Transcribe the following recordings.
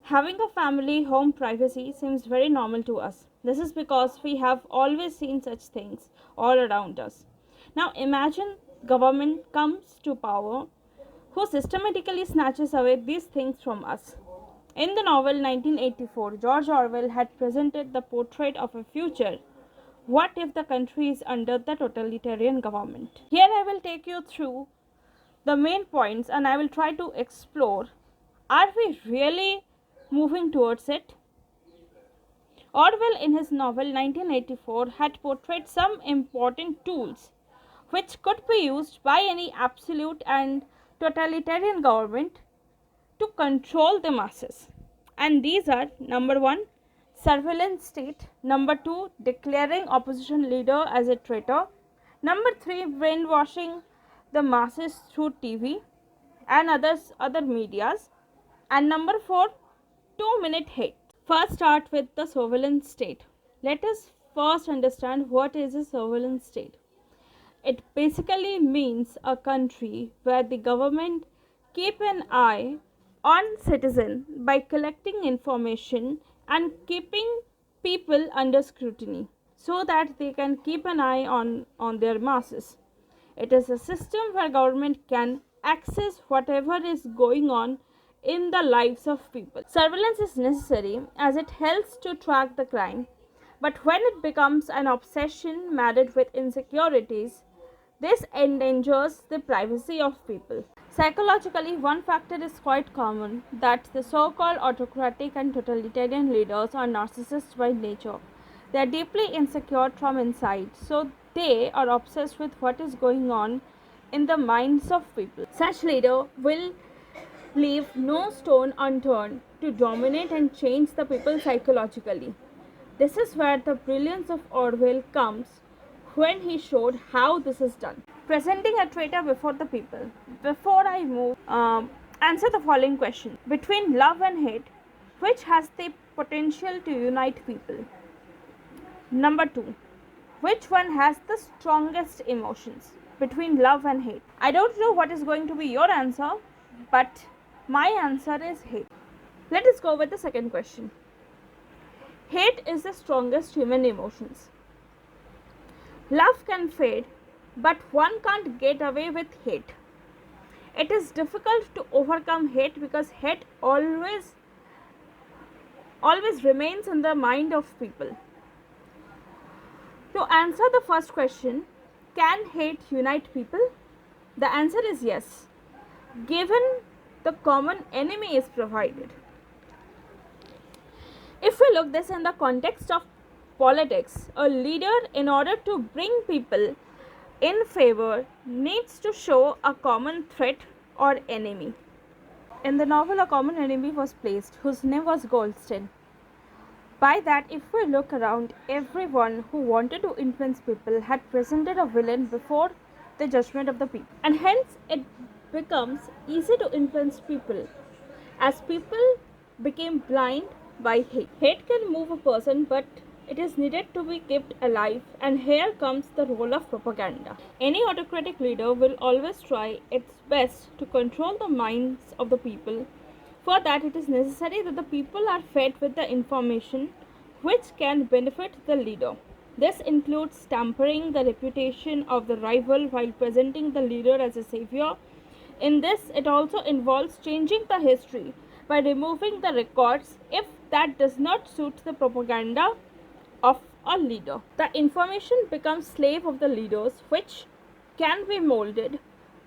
Having a family home privacy seems very normal to us. This is because we have always seen such things all around us. Now imagine government comes to power who systematically snatches away these things from us. In the novel 1984, George Orwell had presented the portrait of a future. What if the country is under the totalitarian government? Here I will take you through the main points and I will try to explore, are we really moving towards it? Orwell, in his novel 1984, had portrayed some important tools which could be used by any absolute and totalitarian government to control the masses. And these are: number 1, surveillance state; number 2, declaring opposition leader as a traitor; number 3, brainwashing the masses through TV and other medias; and number 4, 2-minute hate. First, start with the surveillance state. Let us first understand what is a surveillance state. It basically means a country where the government keep an eye on citizen by collecting information and keeping people under scrutiny so that they can keep an eye on their masses. It is a system where government can access whatever is going on in the lives of people. Surveillance is necessary as it helps to track the crime, but when it becomes an obsession married with insecurities, this endangers the privacy of people. Psychologically, one factor is quite common, that the so-called autocratic and totalitarian leaders are narcissists by nature. They are deeply insecure from inside, so they are obsessed with what is going on in the minds of people. Such leader will leave no stone unturned to dominate and change the people psychologically. This is where the brilliance of Orwell comes when he showed how this is done. Presenting a traitor before the people. Before I move, answer the following question. Between love and hate, which has the potential to unite people? Number 2, which one has the strongest emotions? Between love and hate. I don't know what is going to be your answer, but my answer is hate. Let us go with the second question. Hate is the strongest human emotions. Love can fade, but one can't get away with hate. It is difficult to overcome hate because hate always remains in the mind of people. To answer the first question, can hate unite people? The answer is yes, given the common enemy is provided. If we look this in the context of politics, a leader, in order to bring people in favor, needs to show a common threat or enemy. In the novel, a common enemy was placed, whose name was Goldstein. By that, if we look around, everyone who wanted to influence people had presented a villain before the judgment of the people. And hence, it becomes easy to influence people as people became blind by hate. Hate can move a person, but it is needed to be kept alive, and here comes the role of propaganda. Any autocratic leader will always try its best to control the minds of the people. For that, it is necessary that the people are fed with the information which can benefit the leader. This includes tampering the reputation of the rival while presenting the leader as a savior. In this, it also involves changing the history by removing the records if that does not suit the propaganda of a leader. The information becomes slave of the leaders, which can be molded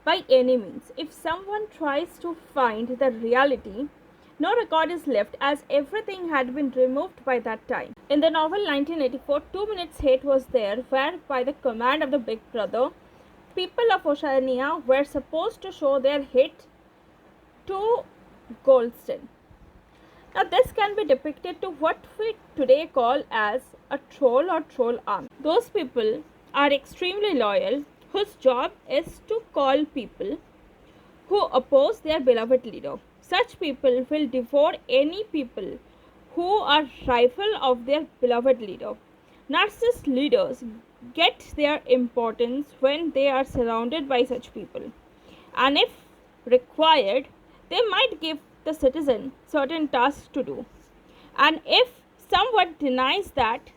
by any means. If someone tries to find the reality, no record is left as everything had been removed by that time. In the novel 1984, 2 minutes hate was there, where by the command of the Big Brother, people of Oceania were supposed to show their hate to Goldstein. Now this can be depicted to what we today call as a troll or troll army. Those people are extremely loyal, whose job is to call people who oppose their beloved leader. Such people will devour any people who are rival of their beloved leader. Narcissist leaders get their importance when they are surrounded by such people, and if required, they might give the citizen certain tasks to do. And if someone denies that,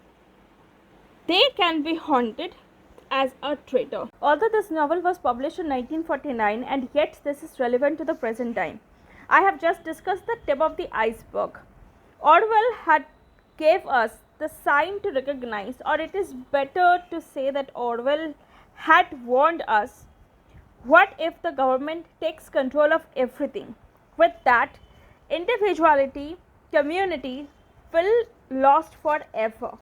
they can be haunted as a traitor. Although this novel was published in 1949 and yet this is relevant to the present time, I have just discussed the tip of the iceberg. Orwell had gave us the sign to recognize, or it is better to say that Orwell had warned us, what if the government takes control of everything? With that, individuality, community will lost forever.